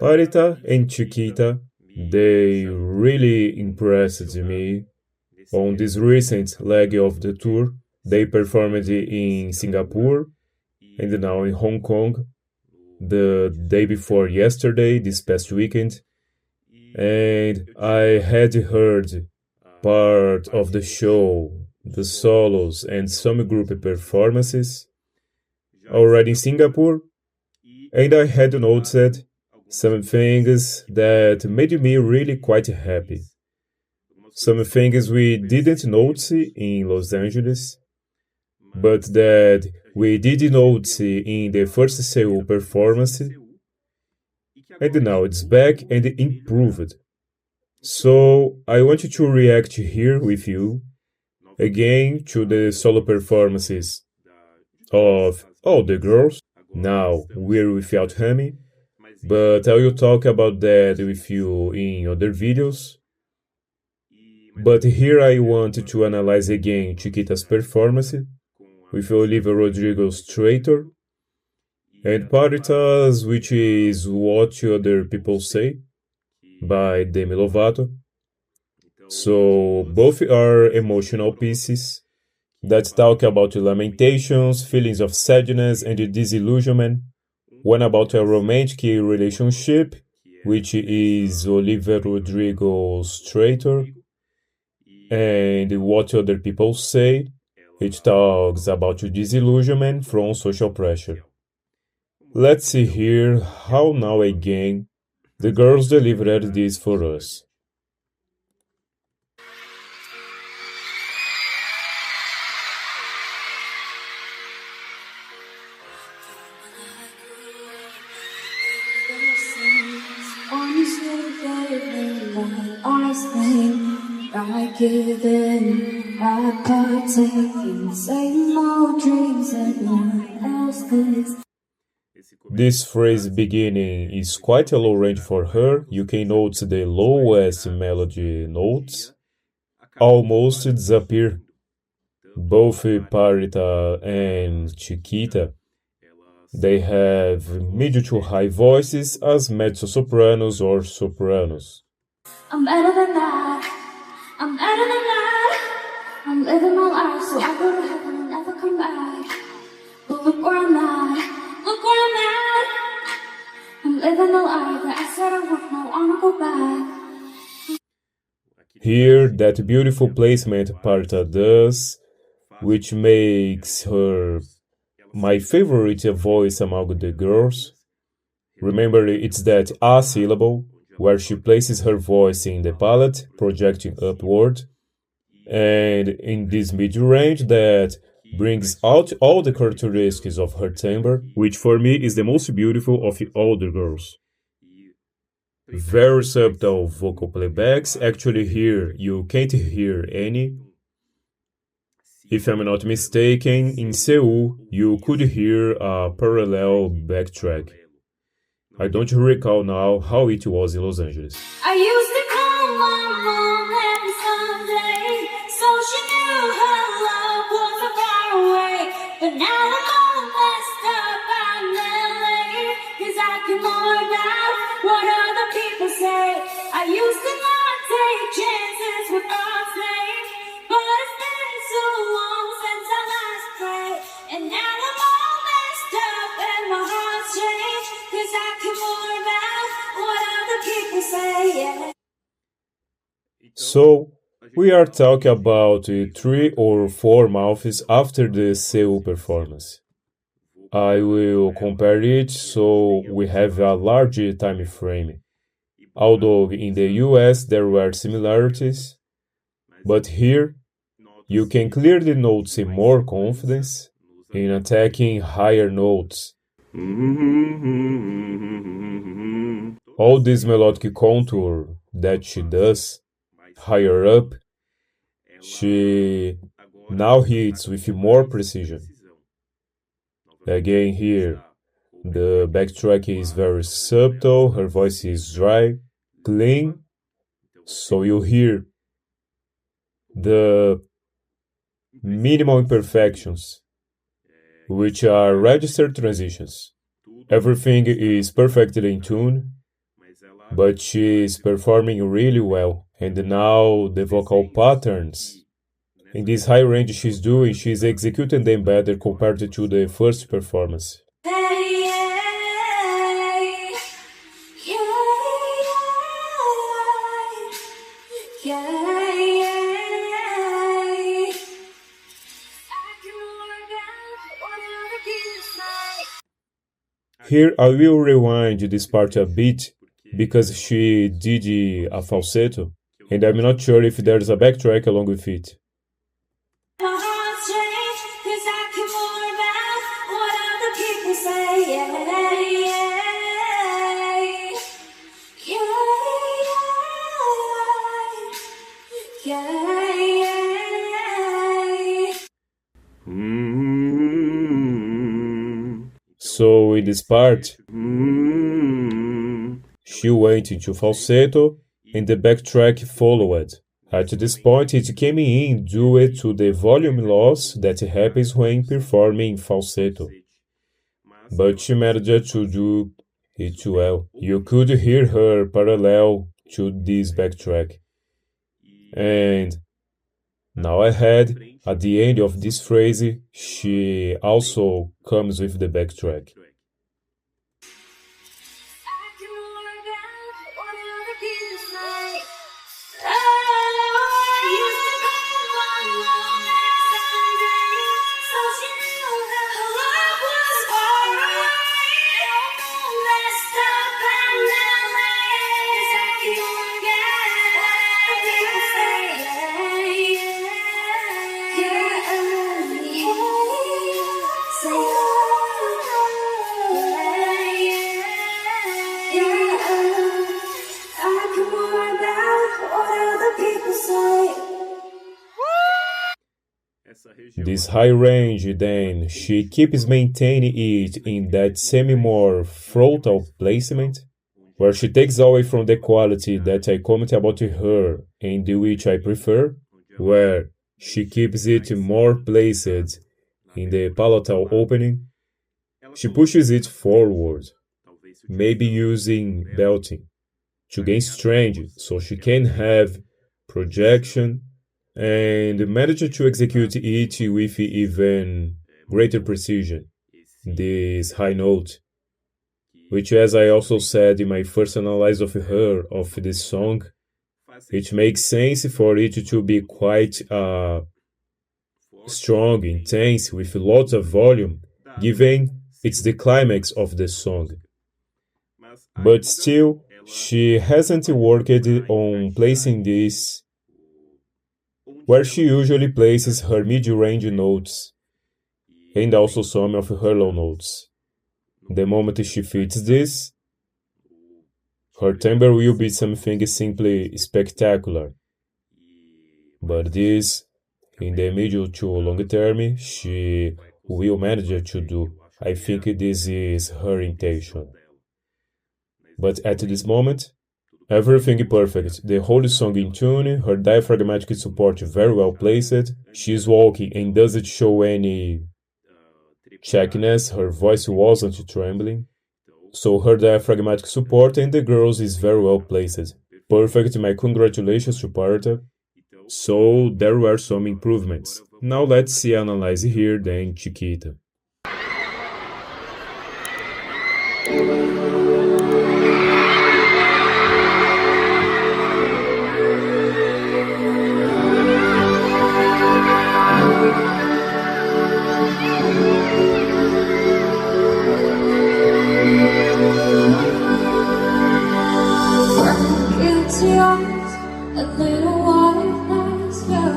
Pharita and Chiquita, they really impressed me on this recent leg of the tour. They performed in Singapore and now in Hong Kong the day before yesterday, this past weekend. And I had heard part of the show, the solos, and some group performances already in Singapore, and I had noticed some things that made me really quite happy. Some things we didn't notice in Los Angeles, but that we did notice in the first Seoul performance, and now it's back and improved. So I want to react here with you again to the solo performances of all the girls. Now we're without Hami, but I will talk about that with you in other videos. But here I want to analyze again Chiquita's performance with Olivia Rodrigo's Traitor and Paritas, which is What Other People Say by Demi Lovato. So both are emotional pieces that talk about lamentations, feelings of sadness and disillusionment. One about a romantic relationship, which is Olivia Rodrigo's Traitor, and What Other People Say, it talks about disillusionment from social pressure. Let's see here how now again the girls delivered this for us. I give in, I partake in the same old dreams everyone else thinks. This phrase beginning is quite a low range for her. You can notice the lowest melody notes almost disappear. Both Parita and Chiquita, they have mid to high voices as mezzo-sopranos or sopranos. I'm better than that. I'm better than that. I'm living my life so I go to heaven and never come back. But look where I'm at. Look where I'm at. I'm living the life that I said I would not wanna go back. Here, that beautiful placement Parta does, which makes her my favorite voice among the girls. Remember, it's that A syllable where she places her voice in the palate, projecting upward, and in this mid-range that brings out all the characteristics of her timbre, which for me is the most beautiful of all the girls. Very subtle vocal playbacks, actually here you can't hear any. If I'm not mistaken, in Seoul you could hear a parallel backtrack. I don't recall now how it was in Los Angeles. I used to call my mom every Sunday, so she knew her love wasn't far away. But now I'm all messed up out in LA, 'cause I can more about what other people say. I used to not take chances with God's name, but it's been so long since I last prayed. And now I'm all messed up and my heart's changed, 'cause I can more about what other people say, yeah. So, we are talking about 3 or 4 months after the Seoul performance. I will compare it so we have a larger time frame. Although in the US there were similarities, but here you can clearly notice more confidence in attacking higher notes. All this melodic contour that she does higher up, she now hits with more precision. Again here, the backtrack is very subtle, her voice is dry, clean, so you hear the minimal imperfections, which are registered transitions. Everything is perfectly in tune, but she's performing really well. And now the vocal patterns in this high range she's executing them better compared to the first performance. Hey, yeah, yeah, yeah. I can work out whatever you say. Here I will rewind this part a bit because she did a falsetto, and I'm not sure if there's a backtrack along with it. My heart's changed, 'cause I can more about what other people say. Yeah, yeah, So in this part, she went into falsetto and the backtrack followed. At this point, it came in due to the volume loss that happens when performing falsetto. But she managed to do it well. You could hear her parallel to this backtrack. And now ahead, at the end of this phrase, she also comes with the backtrack. I can work out what other people say. Oh, used to be one lonely Sunday, so she knew that her love was far away. Messed up and LA, 'cause I can work out what other people say. Say I can worry about what other people say. This high range, then, she keeps maintaining it in that semi-more frontal placement, where she takes away from the quality that I comment about her and which I prefer, where she keeps it more placed in the palatal opening. She pushes it forward, maybe using belting, to gain strength so she can have projection and manage to execute it with even greater precision, this high note, which, as I also said in my first analysis of her, of this song, it makes sense for it to be quite strong, intense, with lots of volume, given it's the climax of the song. But still, she hasn't worked on placing this where she usually places her mid-range notes and also some of her low notes. The moment she fits this, her timbre will be something simply spectacular. But this, in the medium to long term, she will manage to do. I think this is her intention. But at this moment, everything perfect. The whole song in tune, her diaphragmatic support very well placed. She's walking and doesn't show any shakiness. Her voice wasn't trembling. So her diaphragmatic support and the girls is very well placed. Perfect. My congratulations to Pharita. So there were some improvements. Now let's see analyze here then Chiquita. Guilty eyes, a little white lies, yeah,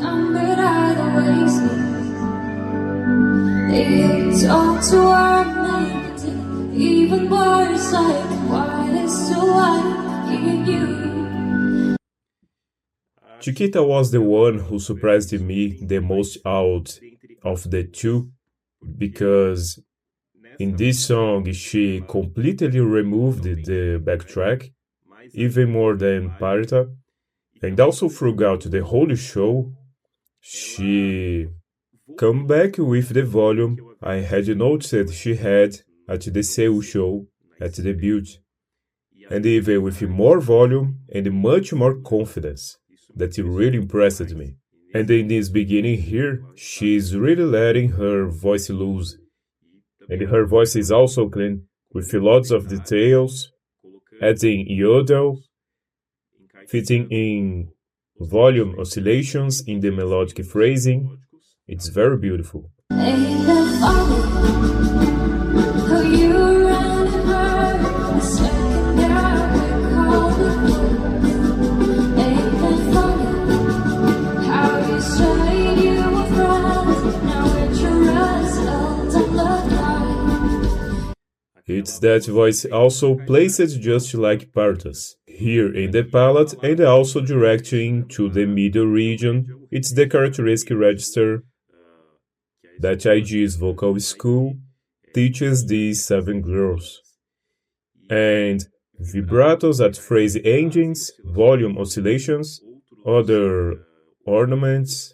numbered out the wasted. They talk to our negative, even words like, why is so white in you? Chiquita was the one who surprised me the most out of the two because in this song she completely removed the backtrack, even more than Pharita, and also throughout the whole show she come back with the volume I had noticed she had at the Seoul show at the debut. and even with more volume and much more confidence. That really impressed me. And in this beginning here, she's really letting her voice loose. And her voice is also clean, with lots of details, adding yodel, fitting in volume oscillations in the melodic phrasing. It's very beautiful. Ain't that funny? How you ran and hurt the second guy we called the blue. Ain't that funny? How you said you were friends, now it's your result and love line. It's that voice also placed just like Partas, here in the palate and also directing to the middle region. It's the characteristic register that IG's vocal school teaches these 7 girls. And vibratos at phrase endings, volume oscillations, other ornaments.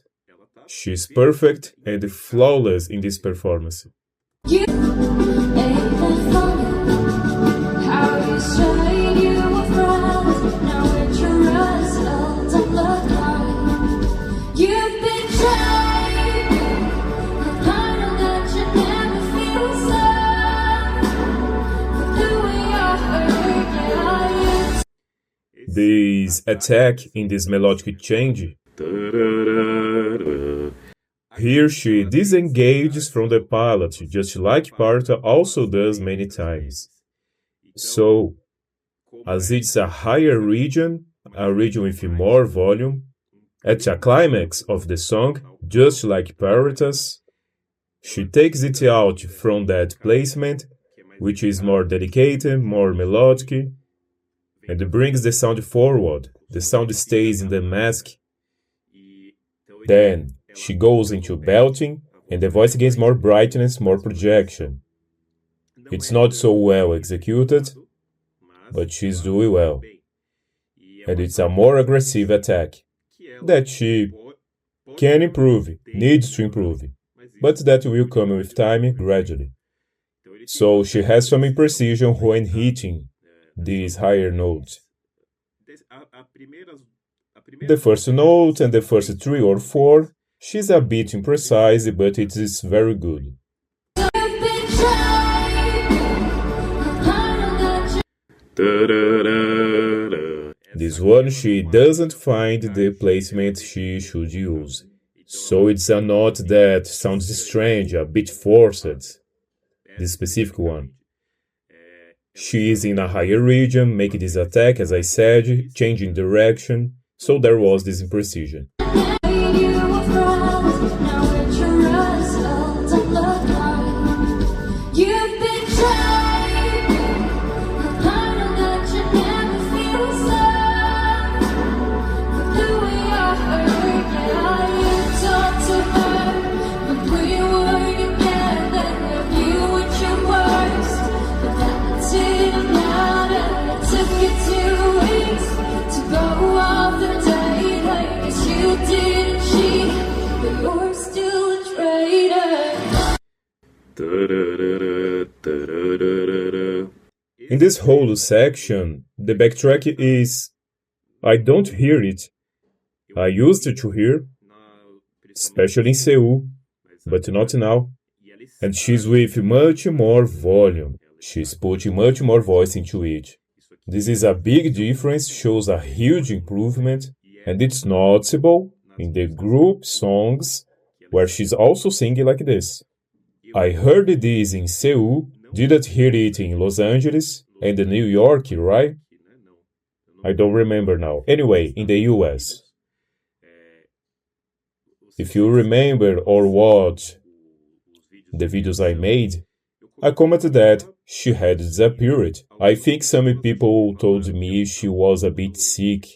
She's perfect and flawless in this performance. Ain't that funny? How you said you were friends, now it's your result and love line. You've been trying, and I know that you never feel sad for the way I hurt you. This attack in this melodic change. Here she disengages from the palette, just like Parta also does many times. So, as it's a higher region, a region with more volume, at a climax of the song, just like Parita's, she takes it out from that placement, which is more dedicated, more melodic, and brings the sound forward. The sound stays in the mask. Then she goes into belting, and the voice gains more brightness, more projection. It's not so well executed, but she's doing well. And it's a more aggressive attack that she can improve, needs to improve, but that will come with time gradually. So she has some imprecision when hitting these higher notes. The first note and the first 3 or 4, she's a bit imprecise, but it is very good. You've been trying, and I know that you. This one she doesn't find the placement she should use. So it's a note that sounds strange, a bit forced. This specific one. She is in a higher region, making this attack, as I said, changing direction, so there was this imprecision. In this whole section, the backtrack is... I don't hear it. I used to hear, especially in Seoul, but not now. And she's with much more volume. She's putting much more voice into it. This is a big difference, shows a huge improvement, and it's noticeable in the group songs where she's also singing like this. I heard this in Seoul, didn't hear it in Los Angeles and New York, right? I don't remember now. Anyway, in the US. If you remember or watch the videos I made, I commented that she had disappeared. I think some people told me she was a bit sick.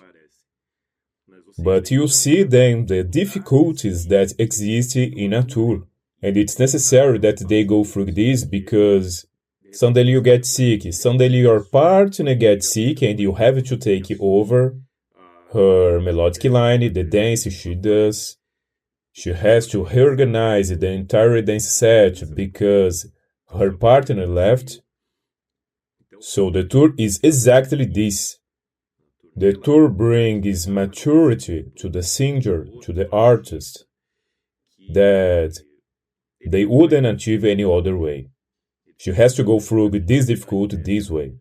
But you see then the difficulties that exist in a tour. And it's necessary that they go through this because suddenly you get sick, suddenly your partner gets sick and you have to take over her melodic line, the dance she does. She has to reorganize the entire dance set because her partner left. So the tour is exactly this. The tour brings maturity to the singer, to the artist, that they wouldn't achieve any other way. She has to go through this difficulty this way.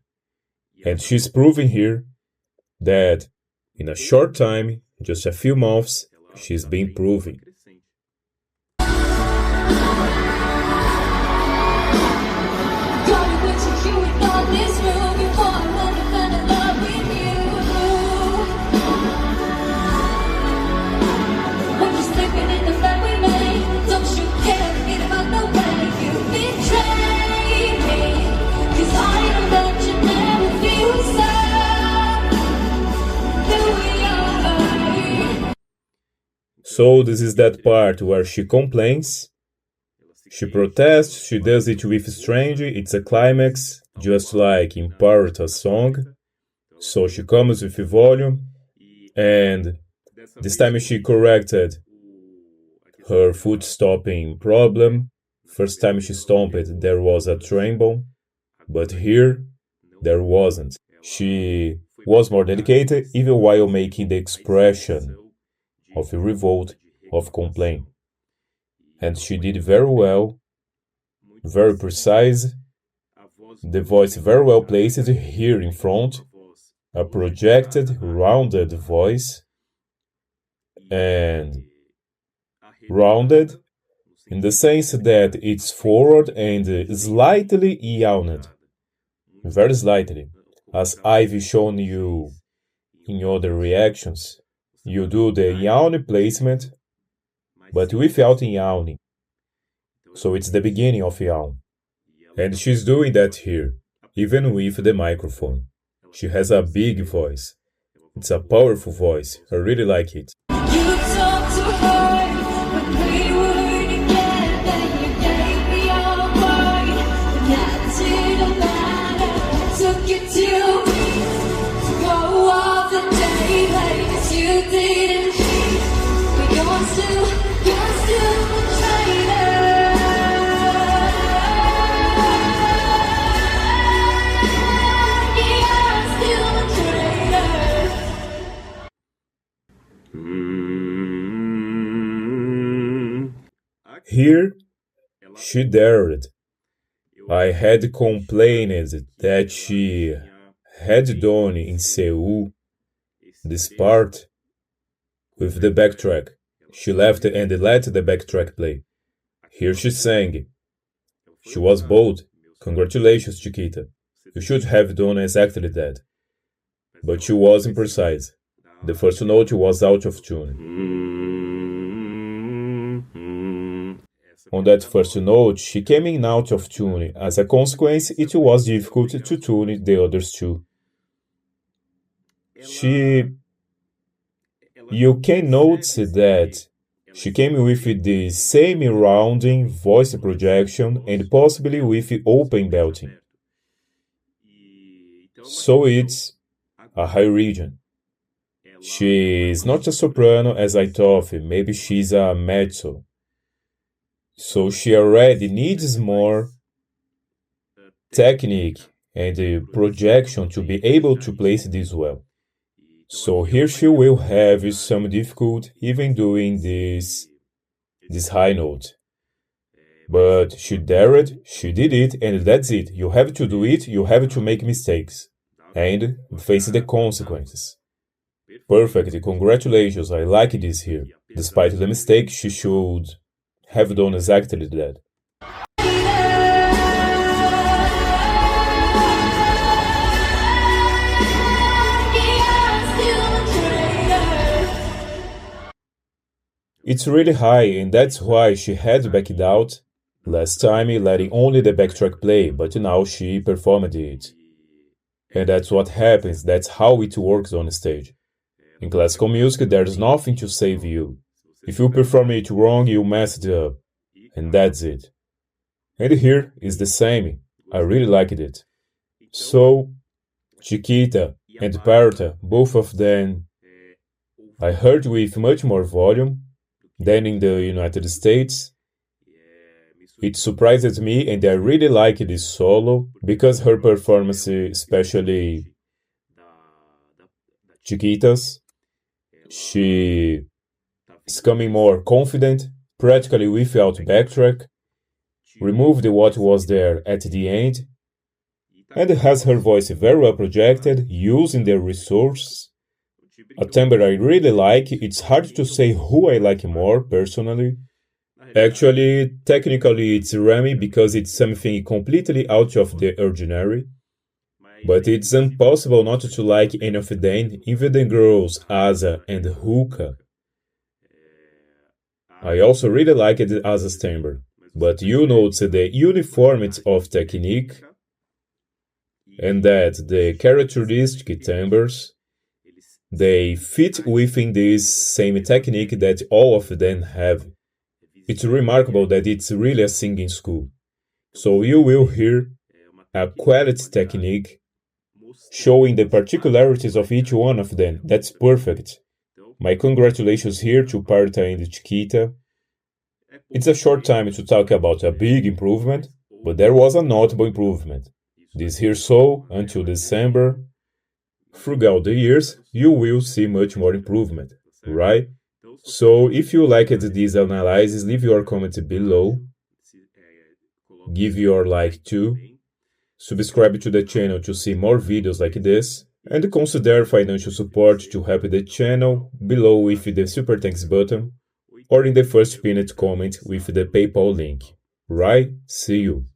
And she's proving here that in a short time, just a few months, she's been proving. So this is that part where she complains, she protests, she does it with strange, it's a climax, just like in Pharita's song. So she comes with volume, and this time she corrected her foot stopping problem. First time she stomped, there was a tremble, but here there wasn't. She was more dedicated even while making the expression of revolt, of complaint. And she did very well, very precise, the voice very well placed here in front, a projected, rounded voice, and rounded in the sense that it's forward and slightly yawned, very slightly, as I've shown you in other reactions. You do the yawn placement, but without yawning. So it's the beginning of yawn. And she's doing that here, even with the microphone. She has a big voice. It's a powerful voice. I really like it. You talk to her when we were together. You gave me your word, and that didn't matter. Took you to go off the day, but you didn't cheat. But you're still a traitor. You're still a traitor. Here, she dared. I had complained that she had done in Seoul this part with the backtrack. She left and let the backtrack play. Here she sang. She was bold. Congratulations, Chiquita. You should have done exactly that. But she wasn't precise. The first note was out of tune. On that first note, she came in out of tune. As a consequence, it was difficult to tune the others too. You can notice that she came with the same rounding voice projection and possibly with open belting. So it's a high region. She is not a soprano as I thought, maybe she's a mezzo. So she already needs more technique and projection to be able to place this well. So here she will have some difficulty even doing this high note. But she dared, she did it, and that's it. You have to do it, you have to make mistakes. And face the consequences. Perfect, congratulations, I like this here. Despite the mistake, she should have done exactly that. It's really high, and that's why she had backed out last time, letting only the backtrack play, but now she performed it. And that's what happens, that's how it works on stage. In classical music, there's nothing to save you. If you perform it wrong, you mess it up. And that's it. And here is the same. I really liked it. So, Chiquita and Pharita, both of them, I heard with much more volume than in the United States. It surprises me, and I really like this solo because her performance, especially Chiquita's, she is coming more confident, practically without backtrack, removed what was there at the end, and has her voice very well projected, using the resources. A timbre I really like. It's hard to say who I like more, personally. Actually, technically it's Remy because it's something completely out of the ordinary. But it's impossible not to like any of them, even the girls Asa and Huka. I also really liked Asa's timbre, but you notice the uniformity of technique and that the characteristic timbres they fit within this same technique that all of them have. It's remarkable that it's really a singing school. So you will hear a quality technique showing the particularities of each one of them. That's perfect. My congratulations here to Pharita and Chiquita. It's a short time to talk about a big improvement, but there was a notable improvement. This here so, until December, throughout the years, you will see much more improvement, right? So if you liked this analysis, leave your comment below, give your like too, subscribe to the channel to see more videos like this, and consider financial support to help the channel below with the super thanks button or in the first pinned comment with the PayPal link. Right? See you!